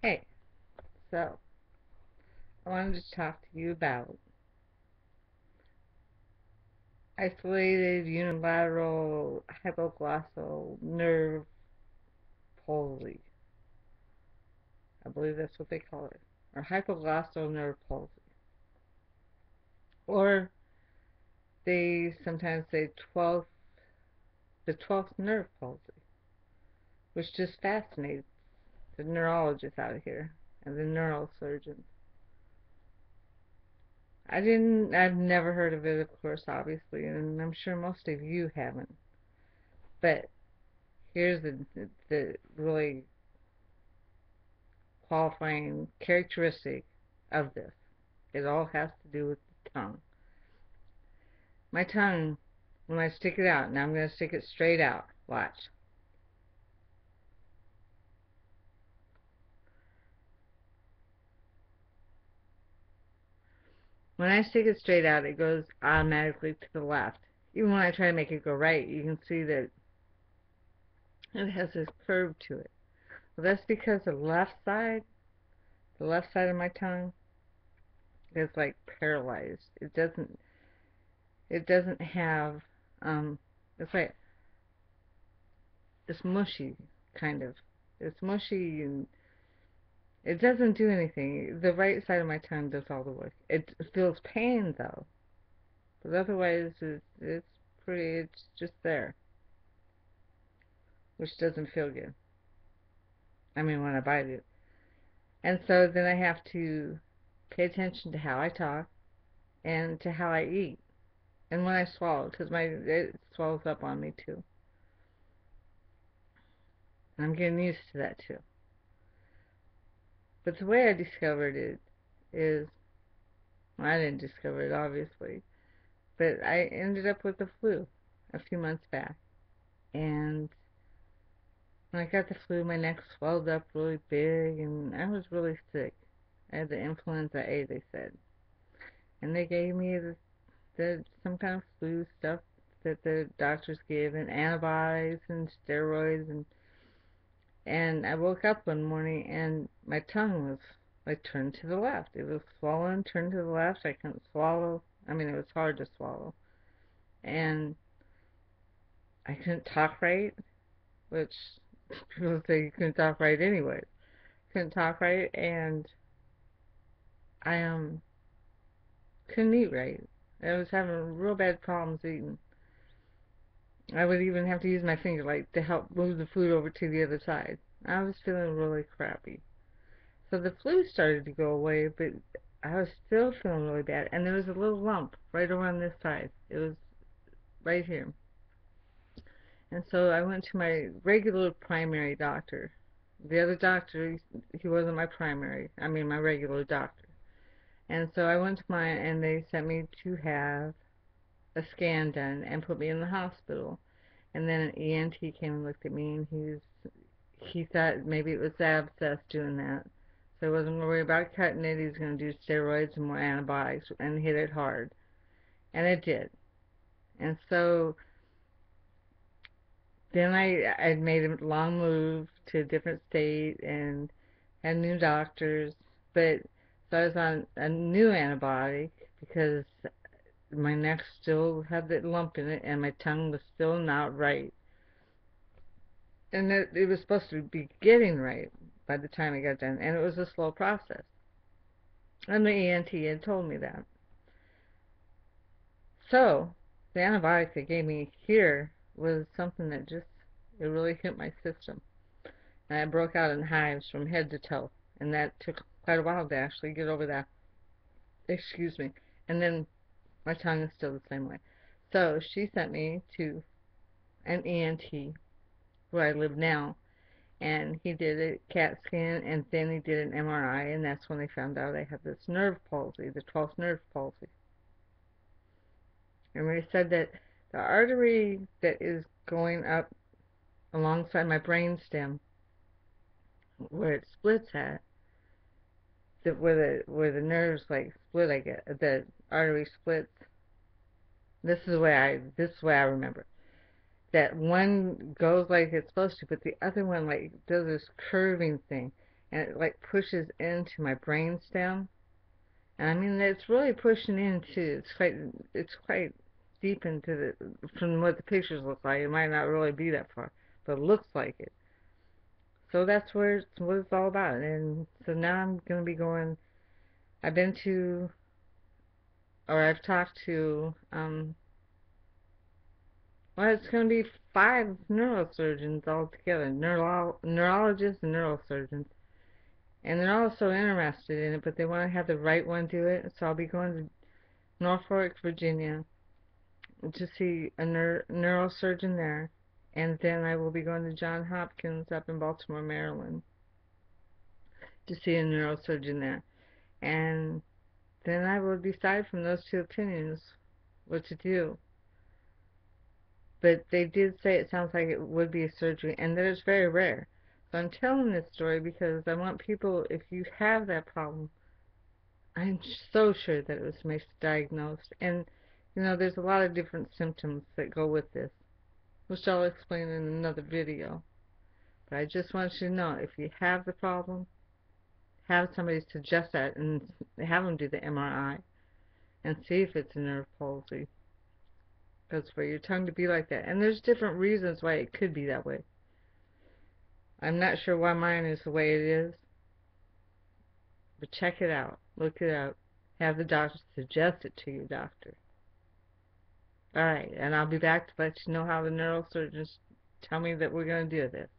Hey, so I wanted to talk to you about isolated unilateral hypoglossal nerve palsy. I believe that's what they call it, or hypoglossal nerve palsy. Or they sometimes say the 12th nerve palsy, which just fascinates the neurologists out here and the neurosurgeons. I've never heard of it, of course, obviously, and I'm sure most of you haven't. But here's the really qualifying characteristic of this. It all has to do with the tongue. My tongue, when I stick it out, now I'm going to stick it straight out. Watch. When I stick it straight out, it goes automatically to the left. Even when I try to make it go right, you can see that it has this curve to it. Well, that's because the left side of my tongue is like paralyzed. It doesn't have, it's like, it's mushy, kind of. It's mushy and it doesn't do anything. The right side of my tongue does all the work. It feels pain though, but otherwise it's just there, which doesn't feel good. I mean, when I bite it. And so then I have to pay attention to how I talk and to how I eat and when I swallow, because it swells up on me too. And I'm getting used to that too. But the way I discovered it is, well, I didn't discover it obviously, but I ended up with the flu a few months back. And when I got the flu, my neck swelled up really big, and I was really sick. I had the influenza A, they said. And they gave me some kind of flu stuff that the doctors give, and antibiotics and steroids, and I woke up one morning and my tongue was like turned to the left. It was swollen, turned to the left. I couldn't swallow. I mean, it was hard to swallow. And I couldn't talk right, which people say you couldn't talk right anyway. Couldn't talk right, and I couldn't eat right. I was having real bad problems eating. I would even have to use my finger like to help move the food over to the other side. I was feeling really crappy. So the flu started to go away, but I was still feeling really bad. And there was a little lump right around this side. It was right here. And so I went to my regular primary doctor. The other doctor, he wasn't my primary, I mean my regular doctor. And so I went to mine, and they sent me to have a scan done and put me in the hospital. And then an ENT came and looked at me, and he thought maybe it was the abscess doing that. So I wasn't going to worry about cutting it. He was going to do steroids and more antibiotics and hit it hard. And it did. And so then I'd made a long move to a different state and had new doctors. But so I was on a new antibiotic because my neck still had that lump in it and my tongue was still not right. And it was supposed to be getting right by the time I got done, and it was a slow process. And the ENT had told me that. So the antibiotic they gave me here was something that it really hit my system. And I broke out in hives from head to toe, and that took quite a while to actually get over that. Excuse me. And then my tongue is still the same way. So she sent me to an ENT where I live now, and he did a CAT scan, and then he did an MRI, and that's when they found out I had this nerve palsy, the 12th nerve palsy. And they said that the artery that is going up alongside my brainstem, where it splits at, where the nerves like split, I guess the artery splits. This is the way I remember. That one goes like it's supposed to, but the other one like does this curving thing, and it like pushes into my brain stem. And I mean, it's really pushing into, it's quite deep into from what the pictures look like. It might not really be that far, but it looks like it. So that's what it's all about. And so now I'm going to be going, I've been to, or I've talked to, well, it's going to be 5 neurosurgeons altogether, neurologists and neurosurgeons. And they're all so interested in it, but they want to have the right one do it. So I'll be going to Norfolk, Virginia to see a neurosurgeon there. And then I will be going to Johns Hopkins up in Baltimore, Maryland to see a neurosurgeon there. And then I will decide from those 2 opinions what to do. But they did say it sounds like it would be a surgery and that it's very rare. So I'm telling this story because I want people, if you have that problem, I'm so sure that it was misdiagnosed. And, you know, there's a lot of different symptoms that go with this, which I'll explain in another video. But I just want you to know, if you have the problem, have somebody suggest that and have them do the MRI and see if it's a nerve palsy. Because for your tongue to be like that, and there's different reasons why it could be that way. I'm not sure why mine is the way it is, but check it out, look it up, have the doctor suggest it to your doctor. Alright, and I'll be back to let you know how the neurosurgeons tell me that we're going to do this.